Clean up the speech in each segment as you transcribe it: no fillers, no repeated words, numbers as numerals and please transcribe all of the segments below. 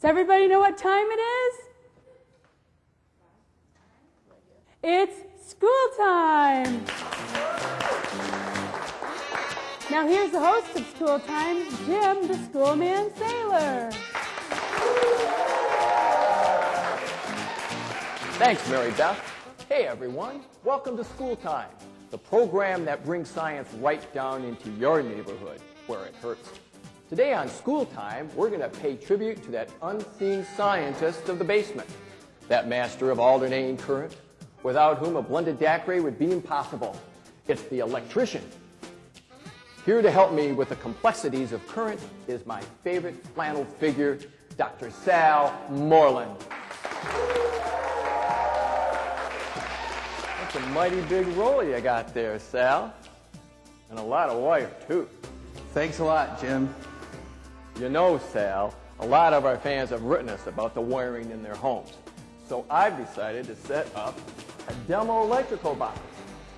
everybody know what time it is? It's school time. Now here's the host of School Time, Jim, the Schoolman Sailor. Thanks, Mary Beth. Hey, everyone. Welcome to School Time, the program that brings science right down into your neighborhood where it hurts. Today on School Time, we're going to pay tribute to that unseen scientist of the basement, that master of alternating current, without whom a blended daiquiri would be impossible. It's the electrician. Here to help me with the complexities of current is my favorite flannel figure, Dr. Sal Moreland. That's a mighty big roll you got there, Sal. And a lot of wire, too. Thanks a lot, Jim. You know, Sal, a lot of our fans have written us about the wiring in their homes. So I've decided to set up a demo electrical box.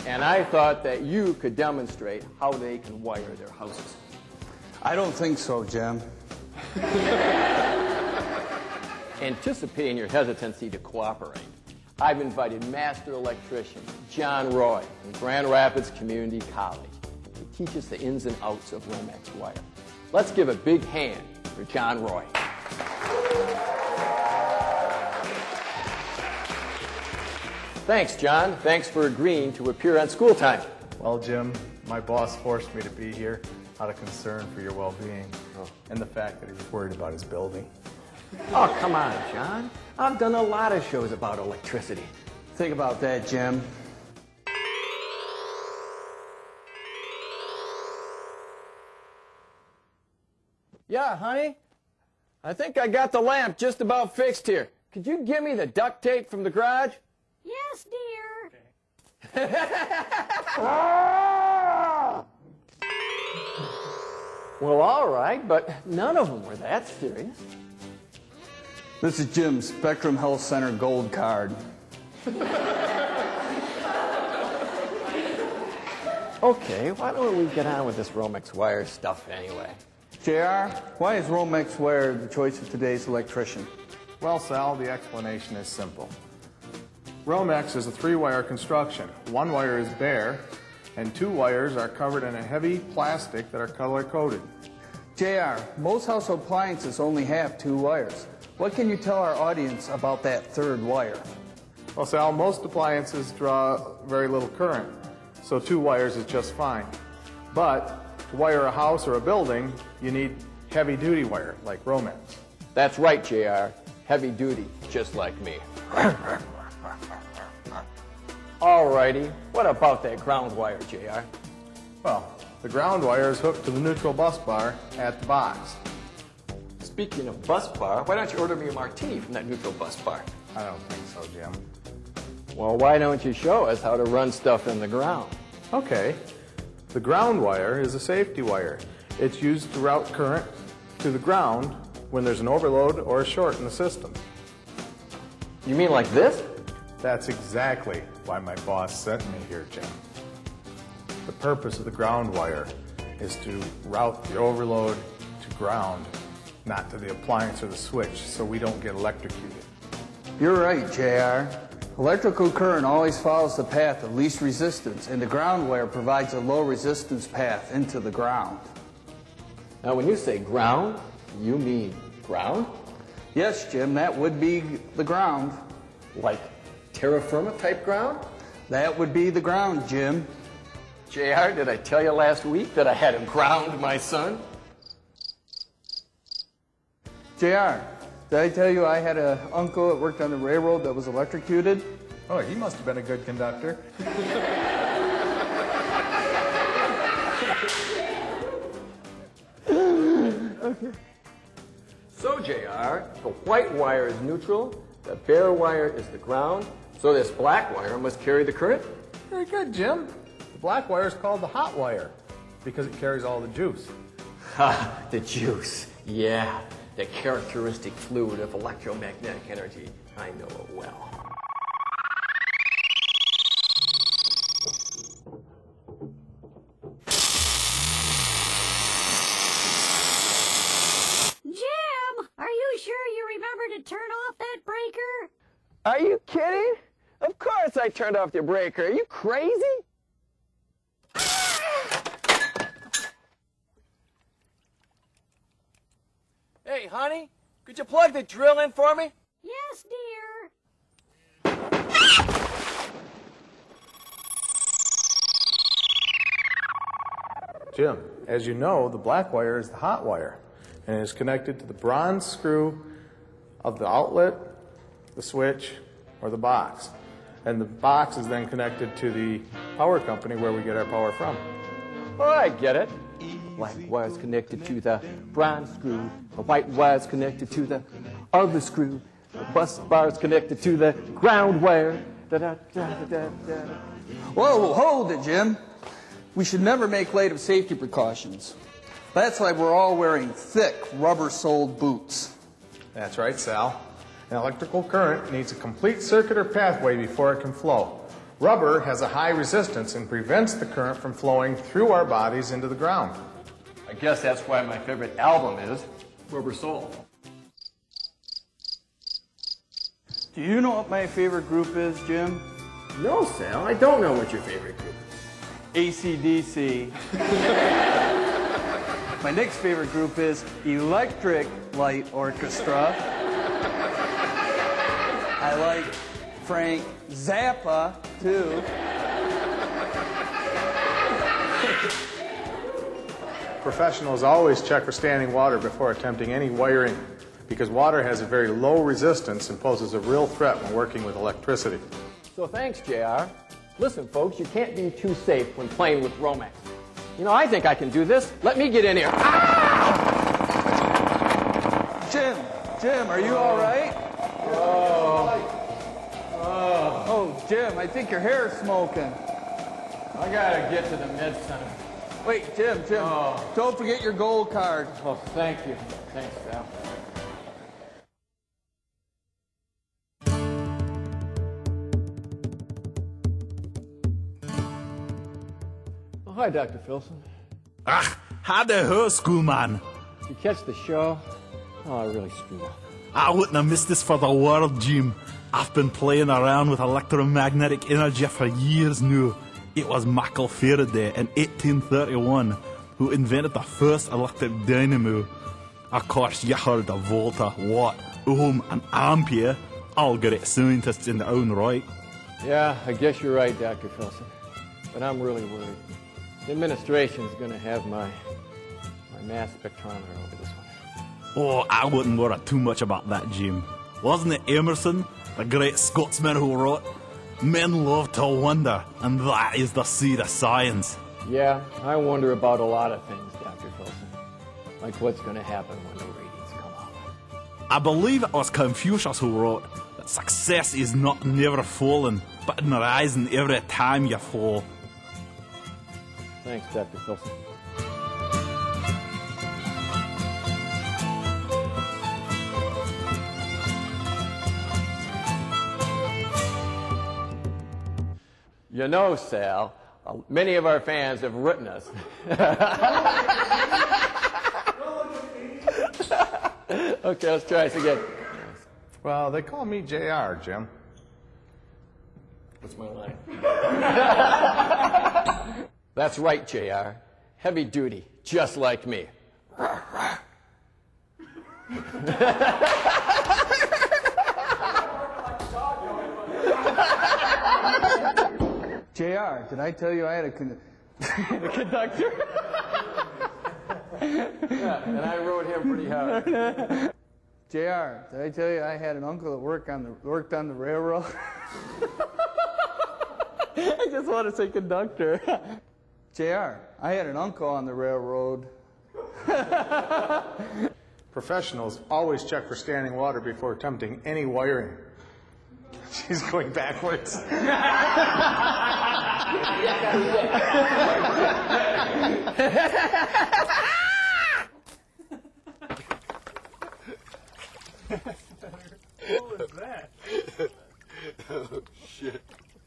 And I thought that you could demonstrate how they can wire their houses. I don't think so, Jim. Anticipating your hesitancy to cooperate, I've invited master electrician John Roy from Grand Rapids Community College to teach us the ins and outs of Romex wire. Let's give a big hand for John Roy. Thanks, John. Thanks for agreeing to appear on School Time. Well, Jim, my boss forced me to be here out of concern for your well-being and the fact that he was worried about his building. Oh, come on, John. I've done a lot of shows about electricity. Think about that, Jim. Yeah, honey? I think I got the lamp just about fixed here. Could you give me the duct tape from the garage? Yes, dear. Well, all right, but none of them were that serious. This is Jim's Spectrum Health Center Gold Card. Okay, why don't we get on with this Romex wire stuff anyway? JR, why is Romex wire the choice of today's electrician? Well, Sal, the explanation is simple. Romex is a three-wire construction. One wire is bare, and two wires are covered in a heavy plastic that are color-coded. JR, most household appliances only have two wires. What can you tell our audience about that third wire? Well, Sal, most appliances draw very little current, so two wires is just fine. But to wire a house or a building, you need heavy-duty wire, like Romex. That's right, JR. Heavy duty, just like me. Alrighty, what about that ground wire, JR? Well, the ground wire is hooked to the neutral bus bar at the box. Speaking of bus bar, why don't you order me a martini from that neutral bus bar? I don't think so, Jim. Well, why don't you show us how to run stuff in the ground? Okay. The ground wire is a safety wire. It's used to route current to the ground when there's an overload or a short in the system. You mean like this? That's exactly why my boss sent me here, Jim. The purpose of the ground wire is to route the overload to ground, not to the appliance or the switch, so we don't get electrocuted. You're right, JR. Electrical current always follows the path of least resistance, and the ground wire provides a low resistance path into the ground. Now, when you say ground, you mean ground? Yes, Jim, that would be the ground. Like terra firma type ground? That would be the ground, Jim. JR, did I tell you last week that I had to ground my son? JR, did I tell you I had an uncle that worked on the railroad that was electrocuted? Oh, he must have been a good conductor. Okay. So, JR, the white wire is neutral, the bare wire is the ground, so this black wire must carry the current? Very good, Jim. The black wire is called the hot wire because it carries all the juice. Ha, the juice. Yeah, the characteristic fluid of electromagnetic energy. I know it well. Jim, are you sure you Are you kidding? Of course I turned off your breaker. Are you crazy? Hey, honey, could you plug the drill in for me? Yes, dear. Jim, as you know, the black wire is the hot wire, and it is connected to the bronze screw of the outlet, the switch, or the box. And the box is then connected to the power company where we get our power from. Oh, I get it. Black wire's connected to the bronze screw. The white wire's connected to the other screw. The bus bar's connected to the ground wire. Da-da-da-da-da-da. Whoa, hold it, Jim. We should never make light of safety precautions. That's why we're all wearing thick, rubber-soled boots. That's right, Sal. An electrical current needs a complete circuit or pathway before it can flow. Rubber has a high resistance and prevents the current from flowing through our bodies into the ground. I guess that's why my favorite album is Rubber Soul. Do you know what my favorite group is, Jim? No, Sal, I don't know what your favorite group is. AC/DC. My next favorite group is Electric Light Orchestra. I like Frank Zappa, too. Professionals always check for standing water before attempting any wiring because water has a very low resistance and poses a real threat when working with electricity. So thanks, JR. Listen, folks, you can't be too safe when playing with Romex. You know, I think I can do this. Let me get in here. Ah! Jim, are you all right? Oh, Jim, I think your hair is smoking. I gotta get to the med center. Wait, Jim, don't forget your gold card. Oh, thank you. Thanks, Sal. Oh, hi, Dr. Filson. How'd the schoolman? Did you catch the show? Oh, I really screwed up. I wouldn't have missed this for the world, Jim. I've been playing around with electromagnetic energy for years now. It was Michael Faraday in 1831 who invented the first electric dynamo. Of course, you heard of Volta, Watt, Ohm, and Ampere, all great scientists in their own right. Yeah, I guess you're right, Dr. Filson. But I'm really worried. The administration's going to have my mass spectrometer over this one. Oh, I wouldn't worry too much about that, Jim. Wasn't it Emerson, the great Scotsman, who wrote, "Men love to wonder, and that is the seed of science"? Yeah, I wonder about a lot of things, Dr. Filson. Like what's going to happen when the ratings come out. I believe it was Confucius who wrote that success is not never falling, but in rising every time you fall. Thanks, Dr. Filson. You know, Sal, many of our fans have written us. Okay, let's try this again. Well, they call me JR, Jim. What's my line? That's right, JR. Heavy duty, just like me. JR, did I tell you I had a conductor? Yeah, and I rode him pretty hard. JR, did I tell you I had an uncle that worked on the railroad? I just want to say conductor. JR, I had an uncle on the railroad. Professionals always check for standing water before attempting any wiring. She's going backwards. What was that? Oh, shit.